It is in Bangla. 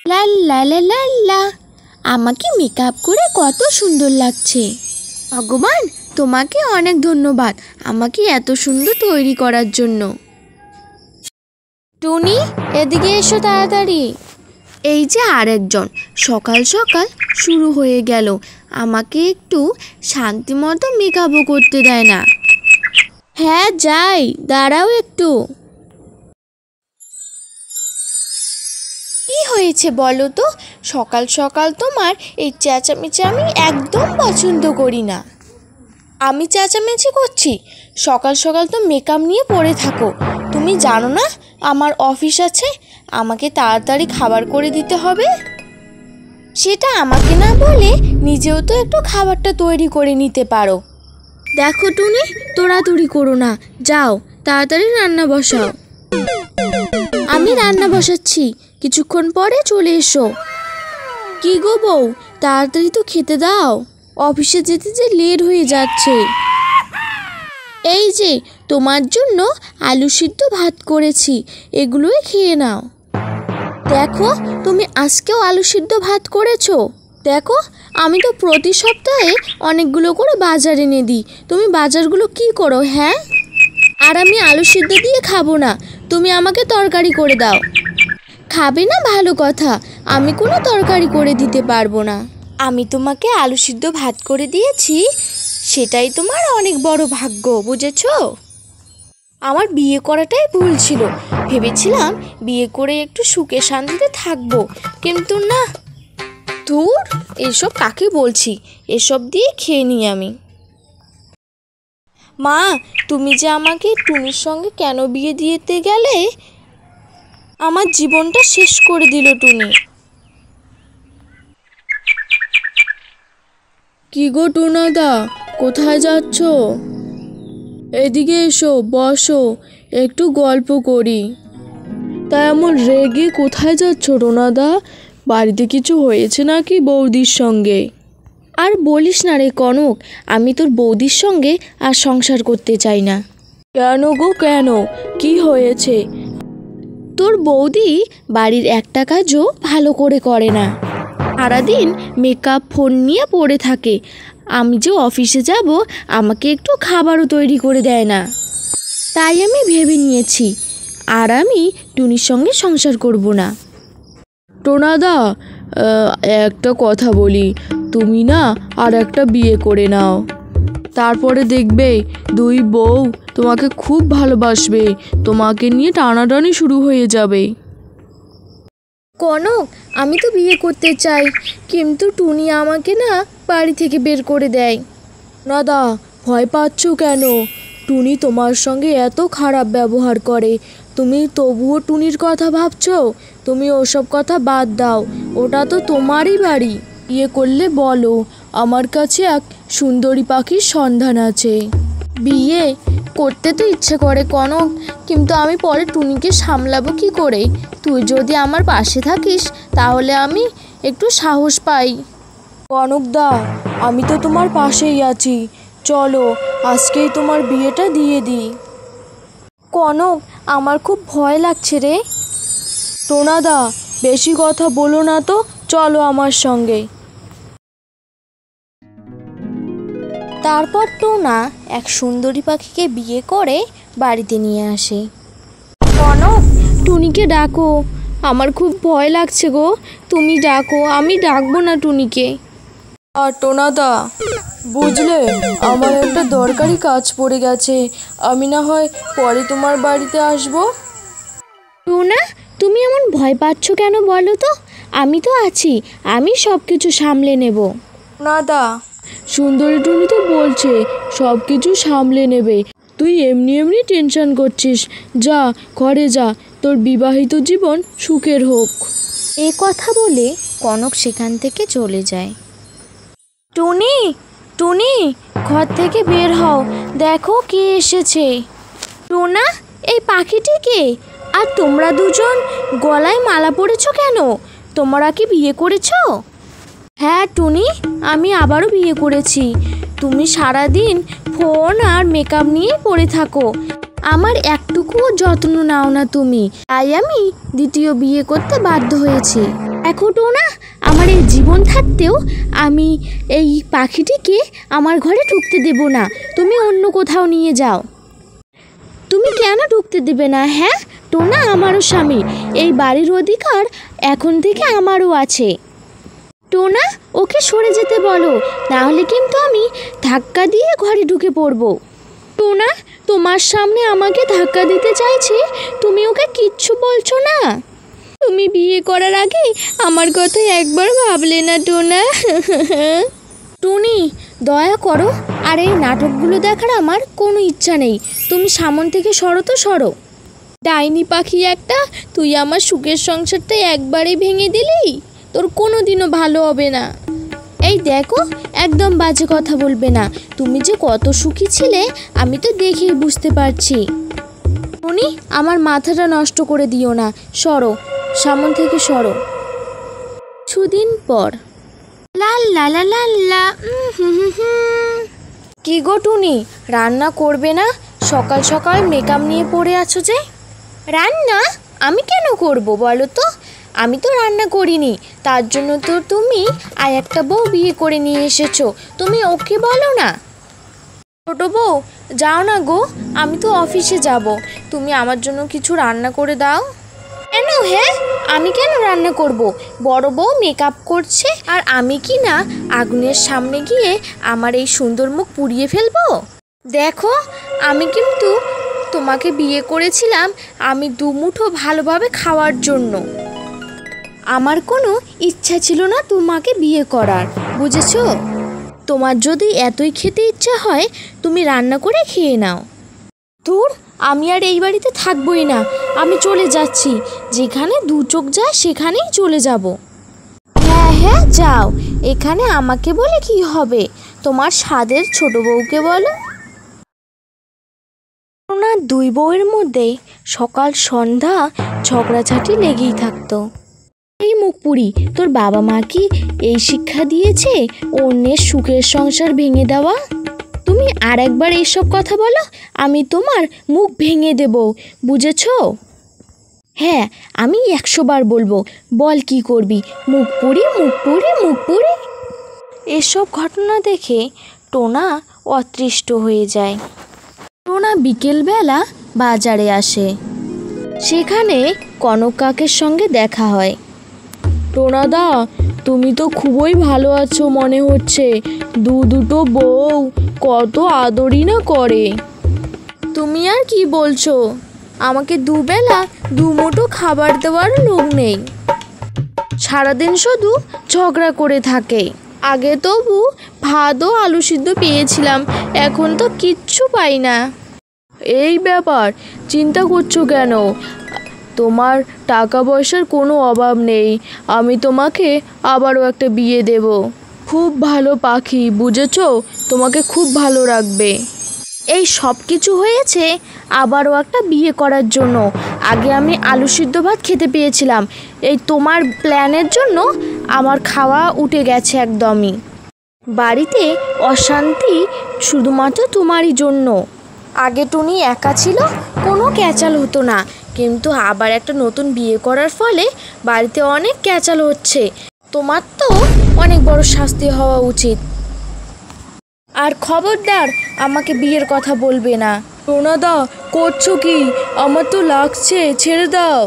লা লা লা লা লা, আমাকে মেকআপ করে কত সুন্দর লাগছে। ভগবান, তোমাকে অনেক ধন্যবাদ আমাকে এত সুন্দর তৈরি করার জন্য। টুনি, এদিকে এসো তাড়াতাড়ি। এই যে আরেকজন, সকাল সকাল শুরু হয়ে গেল, আমাকে একটু শান্তি মতো মেকআপও করতে দেয় না। হ্যাঁ যাই, দাঁড়াও একটু। কি হয়েছে বলো তো? সকাল সকাল তোমার এই চেঁচামেচি আমি একদম পছন্দ করি না। আমি চেঁচামেচি করছি? সকাল সকাল তো মেকআপ নিয়ে পড়ে থাকো। তুমি জানো না আমার অফিস আছে, আমাকে তাড়াতাড়ি খাবার করে দিতে হবে। সেটা আমাকে না বলে নিজেও তো একটু খাবারটা তৈরি করে নিতে পারো। দেখো টুনি, তোড়াতুড়ি করো না, যাও তাড়াতাড়ি রান্না বসাও। আমি রান্না বসাচ্ছি, কিছুক্ষণ পরে চলে এসো। কি গো বউ, তাড়াতাড়ি তো খেতে দাও, অফিসে যেতে যে লেট হয়ে যাচ্ছে। এই যে তোমার জন্য আলু সিদ্ধ ভাত করেছি, এগুলোই খেয়ে নাও। দেখো, তুমি আজকেও আলু সিদ্ধ ভাত করেছো। দেখো, আমি তো প্রতি সপ্তাহে অনেকগুলো করে বাজার এনে দিই, তুমি বাজারগুলো কি করো? হ্যাঁ, আর আমি আলু সিদ্ধ দিয়ে খাবো না, তুমি আমাকে তরকারি করে দাও। খাবে না? ভালো কথা, আমি কোনো তরকারি করে দিতে পারবো না। আমি তোমাকে আলু সিদ্ধ ভাত করে দিয়েছি, সেটাই তোমার অনেক বড় ভাগ্য, বুঝেছো? আমার বিয়ে করাটাই ভুল ছিল, ভেবেছিলাম বিয়ে করে একটু সুখে শান্তিতে থাকবো, কিন্তু না। ধুর, এসব কাকে বলছি, এসব দিয়ে খেয়ে নিই আমি। মা, তুমি যে আমাকে টুনির সঙ্গে কেন বিয়ে দিতে গেলে? আমার জীবনটা শেষ করে দিল টুনি। কি গো টুনাদা, কোথায় যাচ্ছ? এদিকে এসো, বসো, একটু গল্প করি। তা এমন রেগে কোথায় যাচ্ছ টুনাদা? বাড়িতে কিছু হয়েছে নাকি বৌদির সঙ্গে? আর বলিস না রে কনক, আমি তোর বৌদির সঙ্গে আর সংসার করতে চাই না। কেন গো, কেন? কি হয়েছে? তোর বৌদি বাড়ির একটা কাজও ভালো করে করে না, সারাদিন মেকআপ ফোন নিয়ে পড়ে থাকে। আমি যে অফিসে যাব, আমাকে একটু খাবারও তৈরি করে দেয় না। তাই আমি ভেবে নিয়েছি আর আমি টুনির সঙ্গে সংসার করব না। টোনাদা, একটা কথা বলি, তুমি না আর একটা বিয়ে করে নাও, তারপরে দেখবে দুই বউ তোমাকে খুব ভালোবাসবে, তোমাকে নিয়ে টানাটানি শুরু হয়ে যাবে। কনক, আমি তো বিয়ে করতে চাই, কিন্তু টুনি আমাকে না বাড়ি থেকে বের করে দেয়। দাদা, ভয় পাচ্ছ কেন? টুনি তোমার সঙ্গে এত খারাপ ব্যবহার করে, তুমি তবুও টুনির কথা ভাবছো? তুমি ওসব কথা বাদ দাও, ওটা তো তোমারই বাড়ি। বিয়ে করলে বলো, আমার কাছে এক সুন্দরী পাখির সন্ধান আছে। বিয়ে করতে তো ইচ্ছে করে কনক, কিন্তু আমি পরে টুনিকে সামলাবো কি করে? তুই যদি আমার পাশে থাকিস তাহলে আমি একটু সাহস পাই। কনকদা, আমি তো তোমার পাশেই আছি, চলো আজকেই তোমার বিয়েটা দিয়ে দিই। কনক, আমার খুব ভয় লাগছে রে। টোনাদা, বেশি কথা বলো না তো, চলো আমার সঙ্গে। তারপর টোনা এক সুন্দরী পাখিকে বিয়ে করে বাড়িতে নিয়ে আসে। কনক, টুনিকে ডাকো, আমার খুব ভয় লাগছে গো, তুমি ডাকো, আমি ডাকবো না টুনিকে। আর টোনাদা, বুঝলে আমার একটা দরকারি কাজ পড়ে গেছে, আমি না হয় পরে তোমার বাড়িতে আসবো। টোনা, তুমি এমন ভয় পাচ্ছ কেন বলো তো? আমি তো আছি, আমি সব কিছু সামলে নেব। টোনাদা, সুন্দরী টুনি তো বলছে সব কিছু সামলে নেবে, তুই এমনি এমনি টেনশন করছিস। যা, ঘরে যা, তোর বিবাহিত জীবন সুখের হোক। এ কথা বলে কনক সেখান থেকে চলে যায়। টুনি, টুনি, ঘর থেকে বের হও, দেখো কে এসেছে। টোনা, এই পাখিটি কে? আর তোমরা দুজন গলায় মালা পরেছো কেন? তোমরা কি বিয়ে করেছো? হ্যাঁ টুনি, আমি আবারও বিয়ে করেছি। তুমি সারাদিন ফোন আর মেকআপ নিয়েই পড়ে থাকো, আমার একটুকুও যত্ন নাও না তুমি, তাই আমি দ্বিতীয় বিয়ে করতে বাধ্য হয়েছি। দেখো টোনা, আমার এই জীবন থাকতেও আমি এই পাখিটিকে আমার ঘরে ঢুকতে দেব না। তুমি অন্য কোথাও নিয়ে যাও। তুমি কেন ঢুকতে দেবে না? হ্যাঁ টোনা, আমারও স্বামী, এই বাড়ির অধিকার এখন থেকে আমারও আছে। টোনা, ওকে সরে যেতে বলো, নাহলে কিন্তু আমি ধাক্কা দিয়ে ঘরে ঢুকে পড়বো। টোনা, তোমার সামনে আমাকে ধাক্কা দিতে চাইছে, তুমি ওকে কিচ্ছু বলছো না? তুমি বিয়ে করার আগে আমার কথা একবার ভাবলে না টোনা? টুনি, দয়া করো, আর এই নাটকগুলো দেখার আমার কোনো ইচ্ছা নেই। তুমি সামন থেকে সরো তো সরো। ডাইনি পাখি একটা, তুই আমার সুখের সংসারটা একবারেই ভেঙে দিলি, তোর কোনো দিনও ভালো হবে না। এই দেখো, একদম বাজে কথা বলবে না। তুমি যে কত সুখী ছিলে আমি তো দেখেই বুঝতে পারছি। টুনি, আমার মাথাটা নষ্ট করে দিও না, সরো, সামন থেকে সরো। কিছুদিন পর। লা লা লা লা লা। কি গো টুনি, রান্না করবে না? সকাল সকাল মেকআপ নিয়ে পড়ে আছো যে? রান্না আমি কেন করব বলো তো? আমি তো রান্না করিনি, তার জন্য তো তুমি আর একটা বউ বিয়ে করে নিয়ে এসেছো। তুমি ওকে বলো না। ছোটো বউ, যাও না গো, আমি তো অফিসে যাব, তুমি আমার জন্য কিছু রান্না করে দাও। কেন? হ্যাঁ, আমি কেন রান্না করব? বড় বউ মেকআপ করছে আর আমি কি না আগুনের সামনে গিয়ে আমার এই সুন্দর মুখ পুড়িয়ে ফেলবো? দেখো, আমি কিন্তু তোমাকে বিয়ে করেছিলাম আমি দুমুঠো ভালোভাবে খাওয়ার জন্য। আমার কোনো ইচ্ছা ছিল না তোমাকে বিয়ে করার, বুঝেছো? তোমার যদি এতই খেতে ইচ্ছা হয় তুমি রান্না করে খেয়ে নাও। দূর, আমি আর এই বাড়িতে থাকবোই না, আমি চলে যাচ্ছি। যেখানে দু চোখ যায় সেখানেই চলে যাব। হ্যাঁ হ্যাঁ, যাও, এখানে আমাকে বলে কি হবে? তোমার স্বাদের ছোট বউকে বলো। ওনার দুই বউয়ের মধ্যে সকাল সন্ধ্যা ঝগড়াঝাটি লেগেই থাকতো। এই মুখপুরি, তোর বাবা মা কি এই শিক্ষা দিয়েছে অন্যের সুখের সংসার ভেঙে দেওয়া? তুমি আর একবার এইসব কথা বলো, আমি তোমার মুখ ভেঙে দেব, বুঝেছো? হ্যাঁ, আমি 100 বার বলবো, বল কি করবি? মুখ পুরি, মুখ পুরি, মুখ পুরি। এসব ঘটনা দেখে টোনা অতৃষ্ট হয়ে যায়। টোনা বিকেলবেলা বাজারে আসে। সেখানে কনক কাকের সঙ্গে দেখা হয়। টোনাদা, তুমি তো খুবই ভালো আছো মনে হচ্ছে। দুটো বউ কত আদরই না করে। তুমি আর কি বলছো? আমাকে দুবেলা দুমুঠো খাবার দেওয়ার লোক নেই, সারাদিন শুধু ঝগড়া করে থাকে। আগে তবু ভাত ও আলু সিদ্ধ পেয়েছিলাম, এখন তো কিচ্ছু পাই না। এই ব্যাপার, চিন্তা করছো কেন? তোমার টাকা পয়সার কোনো অভাব নেই, আমি তোমাকে আবারও একটা বিয়ে দেব। খুব ভালো পাখি, বুঝেছো? তোমাকে খুব ভালো রাখবে। এই সব কিছু হয়েছে আবারও একটা বিয়ে করার জন্য। আগে আমি আলু সিদ্ধ ভাত খেতে পেয়েছিলাম, এই তোমার প্ল্যানের জন্য আমার খাওয়া উঠে গেছে একদমই। বাড়িতে অশান্তি শুধুমাত্র তোমারই জন্য। আগে টুনি একা ছিল, কোনো ক্যাচাল হতো না, কিন্তু আবার একটা নতুন বিয়ে করার ফলে বাড়িতে অনেক ক্যাচাল হচ্ছে। তোমার তো অনেক বড় শাস্তি হওয়া উচিত। আর খবরদার আমাকে বিয়ের কথা বলবে না। টোনাদা, করছো কি? আমার তো লাগছে, ছেড়ে দাও।